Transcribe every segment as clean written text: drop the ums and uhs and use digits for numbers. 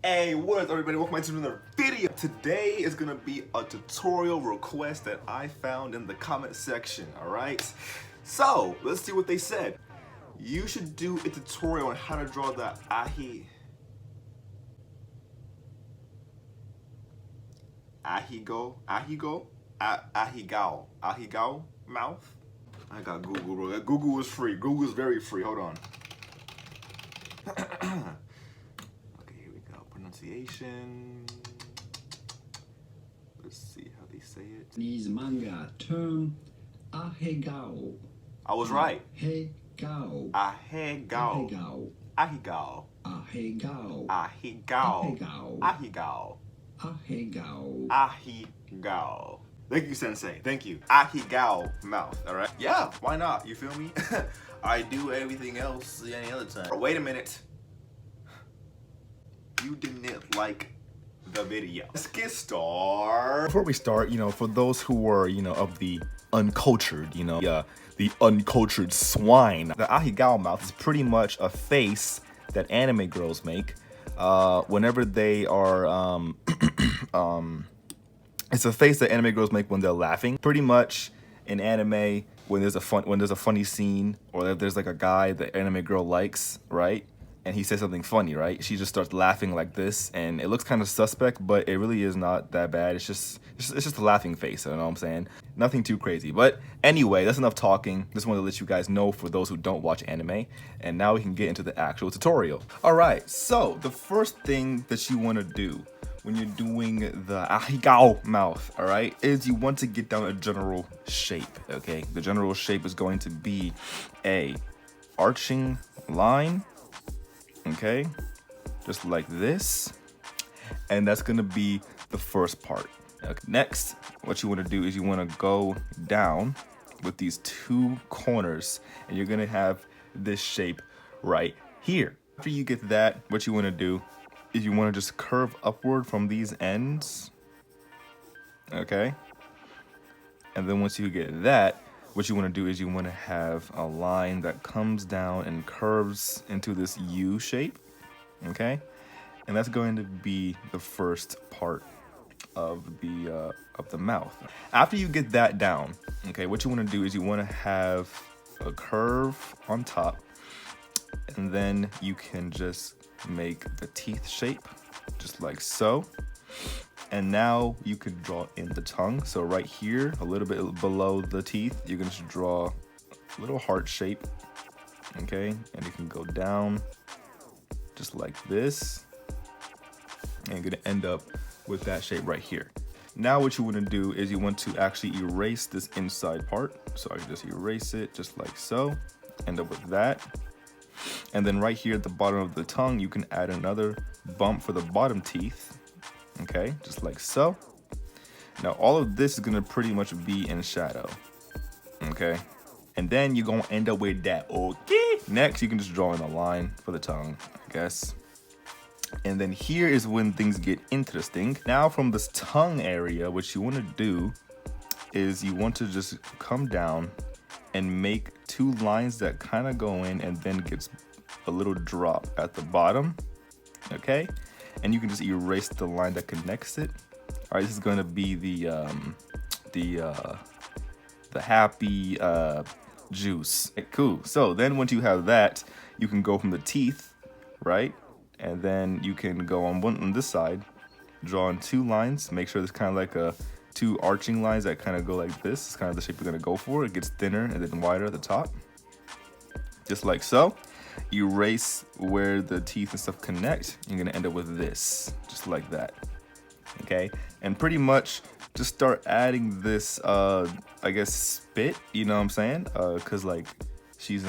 Hey, what is up, everybody? Welcome back to another video. Today is gonna be a tutorial request that I found in the comment section, alright? So, let's see what they said. You should do a tutorial on how to draw the ahegao mouth. I got Google, bro. Google is free. Google is very free. Hold on. Pronunciation. Let's see how they say it. These manga term ahegao. I was right. Ahegao. Ahegao. Ahegao. Ahegao. Ahegao. Ahegao. Ahegao. Ahegao. Ahegao. Ahegao. Thank you, Sensei. Thank you. Ahegao mouth. All right. Yeah. Why not? You feel me? I do everything else any other time. Oh, wait a minute. You didn't like the video. Let's get started. Before we start, for those who are, of the uncultured, the uncultured swine, the ahegao mouth is pretty much a face that anime girls make whenever they are, it's a face that anime girls make when they're laughing. Pretty much in anime, when there's a funny scene, or if there's like a guy that anime girl likes, right? And he says something funny, right? She just starts laughing like this, and it looks kind of suspect, but it really is not that bad. It's just a laughing face, you know what I'm saying? Nothing too crazy. But anyway, that's enough talking. Just wanted to let you guys know for those who don't watch anime. And now we can get into the actual tutorial. All right, so the first thing that you want to do when you're doing the ahegao mouth, all right, is you want to get down a general shape, okay? The general shape is going to be a arching line, okay, just like this, and that's gonna be the first part. Okay. Next, what you want to do is you want to go down with these two corners, and you're gonna have this shape right here. After you get that, what you want to do is you want to just curve upward from these ends, okay, and then once you get that, what you want to do is you want to have a line that comes down and curves into this U shape, okay? And that's going to be the first part of the mouth. After you get that down, okay, what you want to do is you want to have a curve on top, and then you can just make the teeth shape, just like so. And now you can draw in the tongue. So right here, a little bit below the teeth, you can just draw a little heart shape, okay? And you can go down just like this, and you're gonna end up with that shape right here. Now what you wanna do is you want to actually erase this inside part. So I can just erase it just like so, end up with that. And then right here at the bottom of the tongue, you can add another bump for the bottom teeth, okay, just like so. Now all of this is gonna pretty much be in shadow, okay? And then you're gonna end up with that, okay? Next, you can just draw in a line for the tongue, I guess. And then here is when things get interesting. Now from this tongue area, what you wanna do is you want to just come down and make two lines that kind of go in and then gets a little drop at the bottom, okay? And you can just erase the line that connects it. All right, this is going to be the happy juice. Okay, cool. So then once you have that, you can go from the teeth, right? And then you can go on this side, draw in two lines. Make sure there's kind of like two arching lines that kind of go like this. It's kind of the shape you're going to go for. It gets thinner and then wider at the top, just like so. Erase where the teeth and stuff connect. You're gonna end up with this, just like that, okay? And pretty much just start adding this, I guess, spit, you know what I'm saying? Cause like she's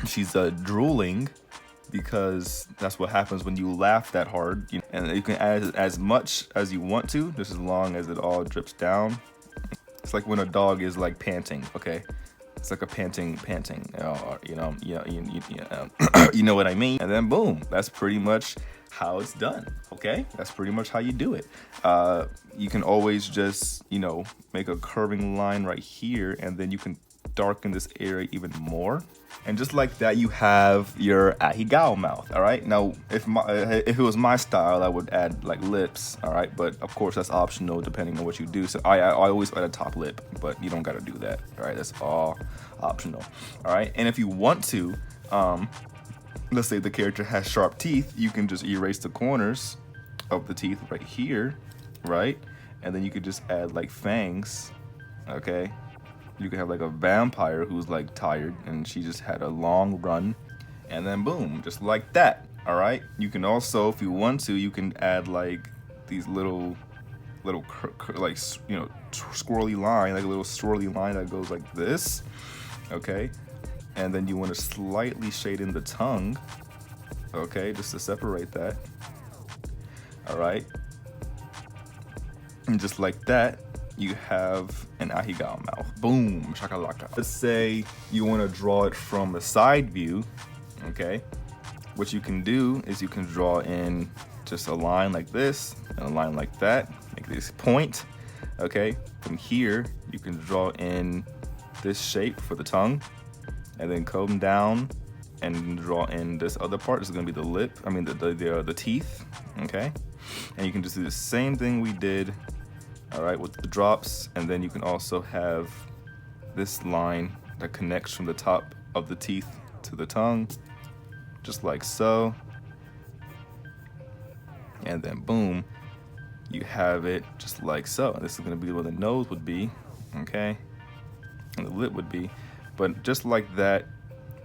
she's drooling, because that's what happens when you laugh that hard. And you can add as much as you want to, just as long as it all drips down. It's like when a dog is like panting, okay? It's like a panting, you know what I mean? And then boom, that's pretty much how it's done, okay? That's pretty much how you do it. You can always just, make a curving line right here, and then you can darken this area even more. And just like that, you have your ahegao mouth. All right. Now, if it was my style, I would add like lips. All right, but of course that's optional depending on what you do. So I always add a top lip, but you don't got to do that. All right, that's all optional. All right, and if you want to, let's say the character has sharp teeth, you can just erase the corners of the teeth right here, right? And then you could just add like fangs. Okay. You could have like a vampire who's like tired and she just had a long run, and then boom, just like that. All right. You can also, if you want to, you can add like these little like, you know, squirrely line, like a little swirly line that goes like this. Okay. And then you want to slightly shade in the tongue. Okay, just to separate that. All right. And just like that, you have an ahegao mouth. Boom, shakalaka. Let's say you want to draw it from a side view, okay? What you can do is you can draw in just a line like this and a line like that, make this point, okay? From here, you can draw in this shape for the tongue, and then come down and draw in this other part. This is gonna be the lip, I mean the teeth, okay? And you can just do the same thing we did, all right, with the drops, and then you can also have this line that connects from the top of the teeth to the tongue, just like so. And then boom, you have it just like so. This is gonna be where the nose would be, okay? And the lip would be, but just like that,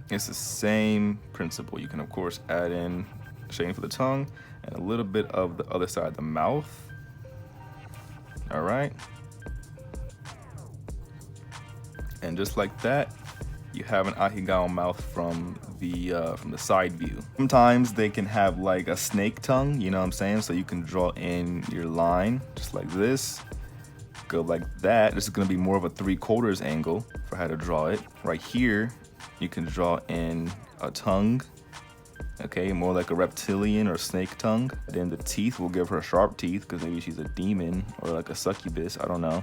it's the same principle. You can of course add in shading for the tongue and a little bit of the other side of the mouth. All right, and just like that, you have an ahegao mouth from the side view. Sometimes they can have like a snake tongue, you know what I'm saying? So you can draw in your line just like this, go like that. This is gonna be more of a 3/4 angle for how to draw it. Right here, you can draw in a tongue. Okay, more like a reptilian or snake tongue. Then the teeth will give her sharp teeth because maybe she's a demon or like a succubus, I don't know.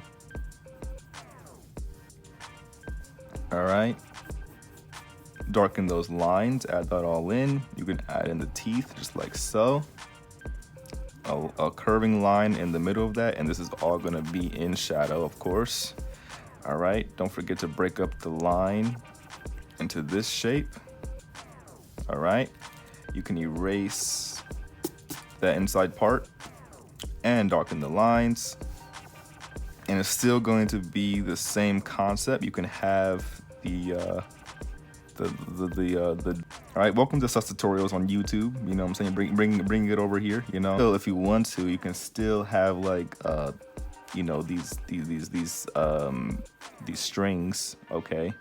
All right, darken those lines, add that all in. You can add in the teeth just like so. A curving line in the middle of that, and this is all gonna be in shadow, of course. All right, don't forget to break up the line into this shape. All right. You can erase that inside part and darken the lines, and it's still going to be the same concept. You can have the all right, welcome to sus tutorials on YouTube. You know what I'm saying? Bring it over here, you know. So if you want to, you can still have like you know, these strings, okay,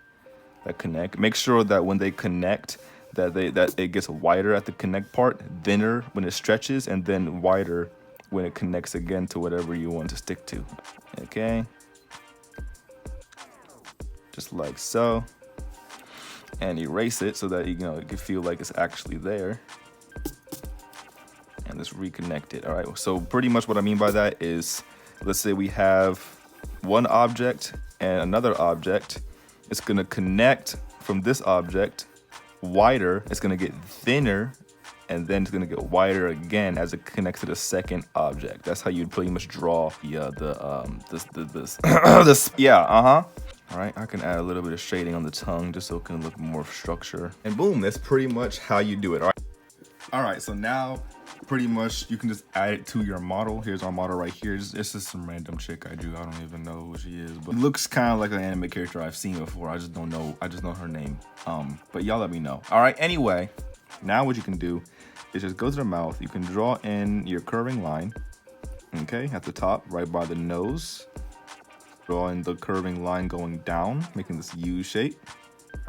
that connect. Make sure that when they connect, that it gets wider at the connect part, thinner when it stretches, and then wider when it connects again to whatever you want to stick to. Okay, just like so, and erase it so that you know it can feel like it's actually there, and let's reconnect it. All right, so pretty much what I mean by that is, let's say we have one object and another object. It's gonna connect from this object wider, it's gonna get thinner, and then it's gonna get wider again as it connects to the second object. That's how you'd pretty much draw this yeah. All right, I can add a little bit of shading on the tongue just so it can look more structure, and boom, that's pretty much how you do it. All right, so now pretty much you can just add it to your model. Here's our model right here. It's just some random chick I drew. I don't even know who she is, but it looks kind of like an anime character I've seen before. I just don't know. I just know her name. But y'all let me know. All right, anyway, now what you can do is just go to the mouth. You can draw in your curving line, okay, at the top, right by the nose. Draw in the curving line going down, making this U shape.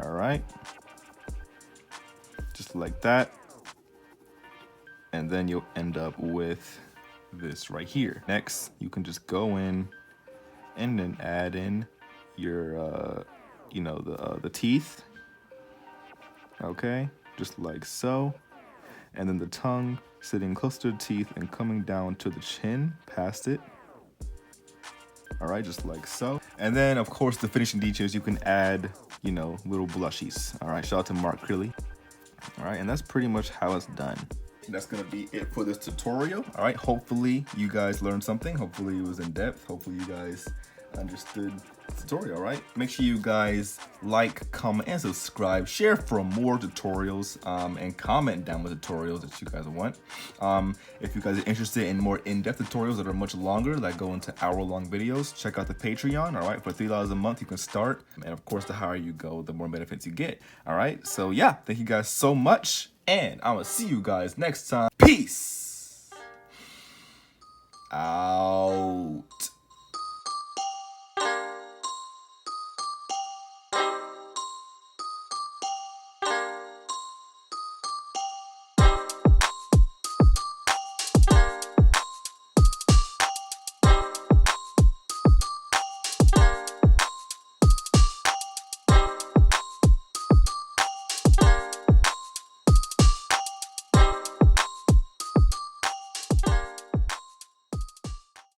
All right, just like that. And then you'll end up with this right here. Next, you can just go in and then add in your, you know, the teeth. Okay, just like so. And then the tongue sitting close to the teeth and coming down to the chin, past it. All right, just like so. And then, of course, the finishing details, you can add, you know, little blushies. All right, shout out to Mark Crilly. All right, and that's pretty much how it's done. That's gonna be it for this tutorial. All right, hopefully you guys learned something. Hopefully it was in depth. Hopefully you guys understood the tutorial, all right? Make sure you guys like, comment, and subscribe. Share for more tutorials, and comment down with tutorials that you guys want. If you guys are interested in more in-depth tutorials that are much longer, that go into hour-long videos, check out the Patreon, all right? For $3 a month, you can start. And of course, the higher you go, the more benefits you get, all right? So yeah, thank you guys so much, and I'm gonna see you guys next time. Peace out.